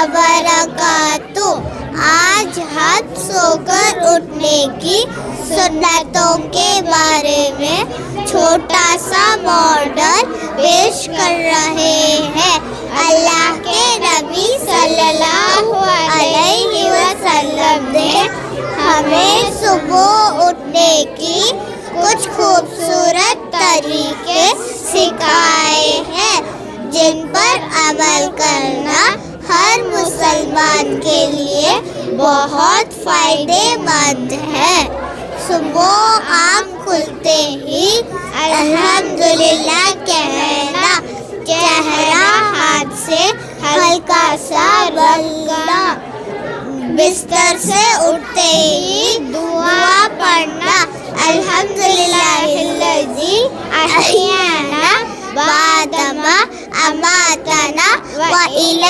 وبرکاتہ۔ آج ہم سو کر اٹھنے کی سنتوں کے بارے میں چھوٹا سا ماڈل پیش کر رہے ہیں۔ اللہ کے نبی صلی اللہ علیہ وسلم نے ہمیں صبح اٹھنے کی کچھ خوبصورت طریقے سکھائے ہیں جن پر عمل کرنا ہر مسلمان کے لیے بہت فائدے مند ہے۔ صبح آنکھ کھلتے ہی الحمدللہ کہنا، چہرہ ہاتھ سے ہلکا سا رگڑنا، بستر سے اٹھتے ہی دعا پڑھنا، الحمدللہ الذی احیانا بعدما اماتنا والیہ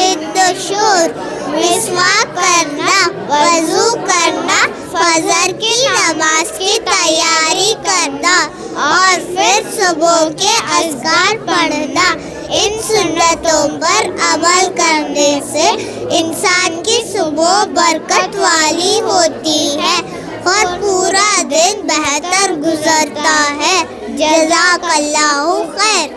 النشور، مسواک کرنا، وضو کرنا، فجر کی نماز کی تیاری کرنا اور پھر صبح کے اذکار پڑھنا۔ ان سنتوں پر عمل کرنے سے انسان کی صبح برکت والی ہوتی ہے اور پورا دن بہتر گزرتا ہے۔ جزاک اللہ خیر۔